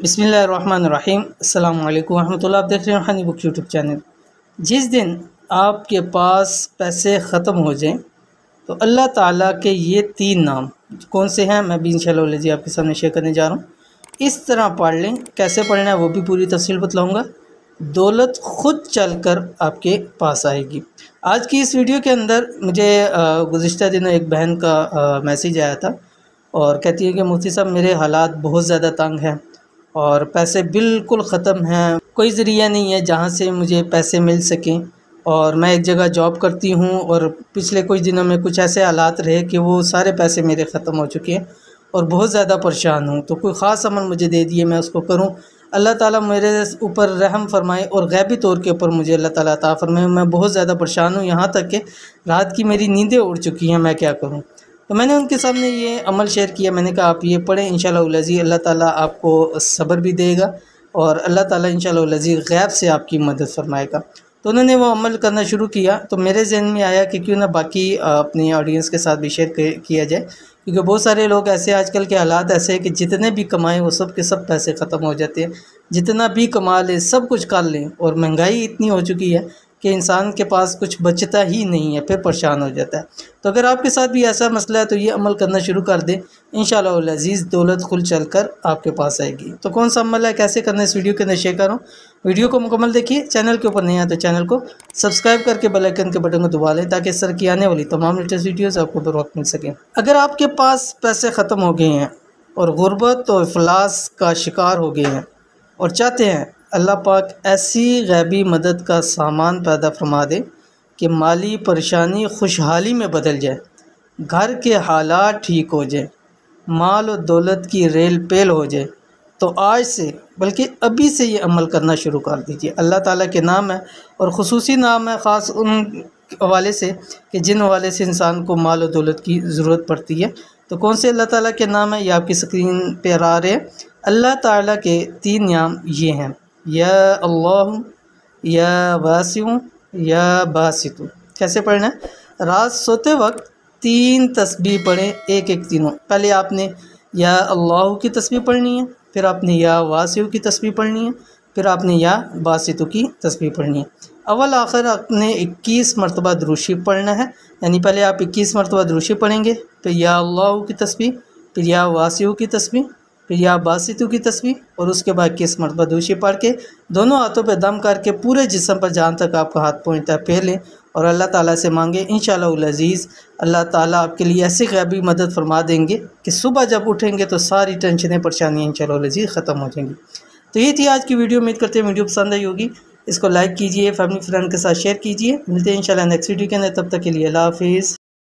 بسم اللہ الرحمن الرحیم۔ السلام علیکم ورحمۃ اللہ۔ آپ دیکھ رہے ہیں ہنی بک یوٹیوب چینل۔ جس دن آپ کے پاس پیسے ختم ہو جائیں تو اللہ تعالیٰ کے یہ 3 نام کون سے ہیں میں بھی انشاءاللہ آپ کے سامنے شیئر کرنے جا رہا ہوں۔ اس طرح پڑھ لیں، کیسے پڑھنا ہے وہ بھی پوری تفصیل بتلاؤں گا۔ دولت خود چل کر آپ کے پاس آئے گی۔ آج کی اس ویڈیو کے اندر مجھے گزشتہ دنوں ایک بہن کا میسیج آیا تھا اور کہتی ہے کہ مفتی صاحب میرے حالات بہت زیادہ تنگ ہیں اور پیسے بالکل ختم ہیں، کوئی ذریعہ نہیں ہے جہاں سے مجھے پیسے مل سکیں، اور میں ایک جگہ جاب کرتی ہوں اور پچھلے کچھ دنوں میں کچھ ایسے حالات رہے کہ وہ سارے پیسے میرے ختم ہو چکے ہیں اور بہت زیادہ پریشان ہوں، تو کوئی خاص عمل مجھے دے دیے میں اس کو کروں، اللہ تعالیٰ میرے اوپر رحم فرمائے اور غیبی طور کے اوپر مجھے اللہ تعالیٰ عطا فرمائے۔ میں بہت زیادہ پریشان ہوں، یہاں تک کہ رات کی میری نیندیں اڑ چکی ہیں، میں کیا کروں؟ تو میں نے ان کے سامنے یہ عمل شیئر کیا، میں نے کہا آپ یہ پڑھیں، انشاءاللہ العزیز اللہ تعالیٰ آپ کو صبر بھی دے گا اور اللہ تعالیٰ انشاءاللہ العزیز غیب سے آپ کی مدد فرمائے گا۔ تو انہوں نے وہ عمل کرنا شروع کیا، تو میرے ذہن میں آیا کہ کیوں نہ باقی اپنی آڈینس کے ساتھ بھی شیئر کیا جائے، کیونکہ بہت سارے لوگ ایسے آج کل کے حالات ایسے ہیں کہ جتنے بھی کمائیں وہ سب کے سب پیسے ختم ہو جاتے ہیں، جتنا بھی کما لیں سب کچھ کر لیں، اور مہنگائی اتنی ہو چکی ہے کہ انسان کے پاس کچھ بچتا ہی نہیں ہے، پھر پریشان ہو جاتا ہے۔ تو اگر آپ کے ساتھ بھی ایسا مسئلہ ہے تو یہ عمل کرنا شروع کر دیں، انشاءاللہ العزیز دولت خود چل کر آپ کے پاس آئے گی۔ تو کون سا عمل ہے، کیسے کرنا ہے، اس ویڈیو کے اندر شیئر کروں۔ ویڈیو کو مکمل دیکھیے، چینل کے اوپر نہیں ہے تو چینل کو سبسکرائب کر کے بیل آئیکن کے بٹن کو دبا لیں تاکہ اس طرح کی آنے والی تمام لیٹسٹ ویڈیوز آپ کو بر وقت مل سکیں۔ اگر آپ کے پاس پیسے ختم ہو گئے ہیں اور غربت اور افلاس کا شکار ہو گئے ہیں اور چاہتے ہیں اللہ پاک ایسی غیبی مدد کا سامان پیدا فرما دے کہ مالی پریشانی خوشحالی میں بدل جائے، گھر کے حالات ٹھیک ہو جائیں، مال و دولت کی ریل پیل ہو جائے، تو آج سے بلکہ ابھی سے یہ عمل کرنا شروع کر دیجیے۔ اللہ تعالیٰ کے نام ہے اور خصوصی نام ہے خاص ان حوالے سے کہ جن حوالے سے انسان کو مال و دولت کی ضرورت پڑتی ہے۔ تو کون سے اللہ تعالیٰ کے نام ہیں یہ آپ کی اسکرین پہ آ رہے ہیں۔ اللہ تعالیٰ کے 3 نام یہ ہیں، یا اللہ، یا واسع، یا باسط۔ کیسے پڑھنا ہے؟ رات سوتے وقت 3 تسبیح پڑھیں، ایک تینوں۔ پہلے آپ نے یا اللہ کی تسبیح پڑھنی ہے، پھر آپ نے یا واسع کی تسبیح پڑھنی ہے، پھر آپ نے یا باسط کی تسبیح پڑھنی ہے۔ اول آخر آپ نے 21 مرتبہ درود شریف پڑھنا ہے، یعنی پہلے آپ 21 مرتبہ درود شریف پڑھیں گے، پھر یا اللہ کی تسبیح، پھر یا واسع کی تسبیح، پھر یا باسط کی تسبیح، اور اس کے بعد 21 مرتبہ درود شریف پڑھ کے دونوں ہاتھوں پہ دم کر کے پورے جسم پر جہاں تک آپ کا ہاتھ پہنچتا ہے پھیر لیں اور اللہ تعالیٰ سے مانگیں، انشاءاللہ العزیز اللہ تعالیٰ آپ کے لیے ایسی غیبی مدد فرما دیں گے کہ صبح جب اٹھیں گے تو ساری ٹینشنیں پریشانیاں انشاءاللہ العزیز ختم ہو جائیں گی۔ تو یہ تھی آج کی ویڈیو، امید کرتے ہیں ویڈیو پسند آئی ہوگی، اس کو لائک کیجئے، فیملی فرینڈ کے ساتھ شیئر کیجئے۔ ملتے ہیں انشاءاللہ نیکسٹ ویڈیو کے اندر، تب تک کے لیے اللہ حافظ۔